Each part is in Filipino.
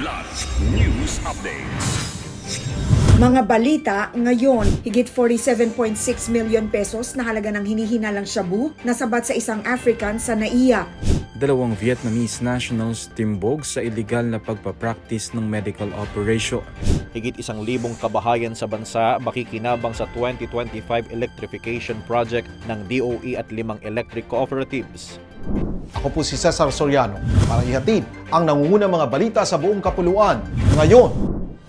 Blood News Updates. Mga balita ngayon, higit 47.6 million pesos na halaga ng hinihinalang shabu na sabat sa isang African sa NAIA. Dalawang Vietnamese nationals timbog sa iligal na pagpapractice ng medical operation. Higit 1,000 kabahayan sa bansa makikinabang sa 2025 electrification project ng DOE at 5 electric cooperatives. Ako po si Cesar Soriano para ihatid ang nangungunang mga balita sa buong kapuluan ngayon.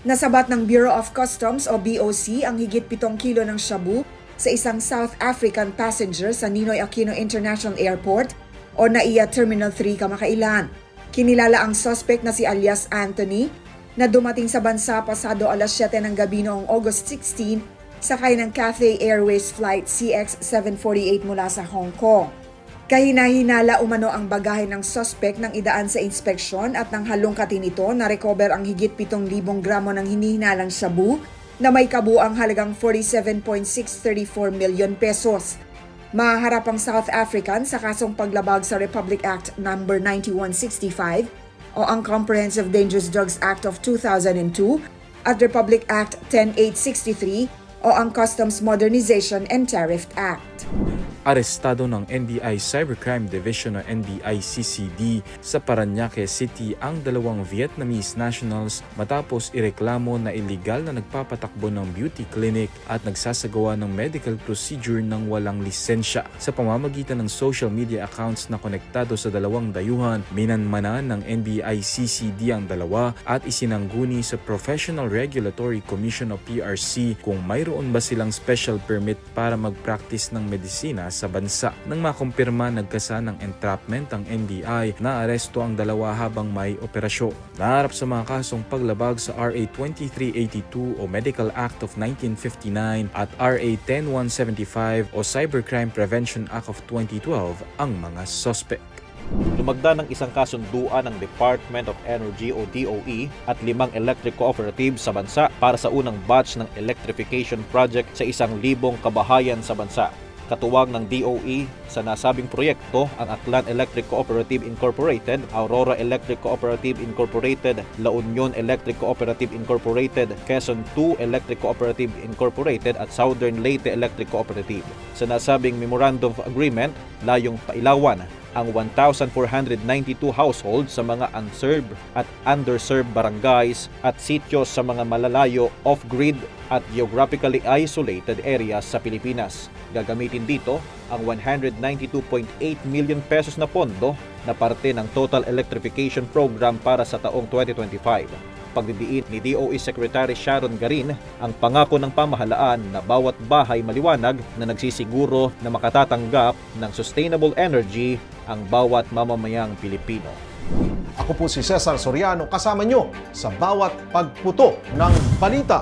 Nasabat ng Bureau of Customs o BOC ang higit 7 kilo ng shabu sa isang South African passenger sa Ninoy Aquino International Airport o NAIA Terminal 3 kamakailan. Kinilala ang suspect na si alias Anthony na dumating sa bansa pasado alas 7 ng gabi noong August 16 sakay ng Cathay Airways Flight CX-748 mula sa Hong Kong. Kahina-hinala umano ang bagahe ng suspect nang idaan sa inspeksyon at nang halongkatin nito na-recover ang higit 7,000 gramo ng hinihinalang shabu na may kabuang halagang 47.634 million pesos. Mahaharap ang South African sa kasong paglabag sa Republic Act No. 9165 o ang Comprehensive Dangerous Drugs Act of 2002 at Republic Act 10863 o ang Customs Modernization and Tariff Act. Arestado ng NBI Cybercrime Division o NBI-CCD sa Parañaque City ang dalawang Vietnamese nationals matapos ireklamo na iligal na nagpapatakbo ng beauty clinic at nagsasagawa ng medical procedure ng walang lisensya. Sa pamamagitan ng social media accounts na konektado sa dalawang dayuhan, minanmanan ng NBI-CCD ang dalawa at isinangguni sa Professional Regulatory Commission o PRC kung mayroon ba silang special permit para mag-practice ng medisina sa bansa. Nang makumpirma nagkasa ng entrapment ang NBI, naaresto ang dalawa habang may operasyon. Naharap sa mga kasong paglabag sa RA 2382 o Medical Act of 1959 at RA 10175 o Cybercrime Prevention Act of 2012 ang mga suspect. Lumagda ng isang kasunduan ng Department of Energy o DOE at 5 electric cooperatives sa bansa para sa unang batch ng electrification project sa 1,000 kabahayan sa bansa. Katuwang ng DOE sa nasabing proyekto ang Aklan Electric Cooperative Incorporated, Aurora Electric Cooperative Incorporated, La Union Electric Cooperative Incorporated, Quezon 2 Electric Cooperative Incorporated at Southern Leyte Electric Cooperative. Sa nasabing Memorandum of Agreement, layong pailawan ang 1,492 households sa mga unserved at underserved barangays at sityos sa mga malalayo, off-grid at geographically isolated areas sa Pilipinas. Gagamitin dito ang 192.8 million pesos na pondo na parte ng Total Electrification Program para sa taong 2025. Pagdidiin ni DOE Secretary Sharon Garin ang pangako ng pamahalaan na bawat bahay maliwanag na nagsisiguro na makatatanggap ng sustainable energy ang bawat mamamayang Pilipino. Ako po si Cesar Soriano kasama nyo sa bawat pagputo ng balita.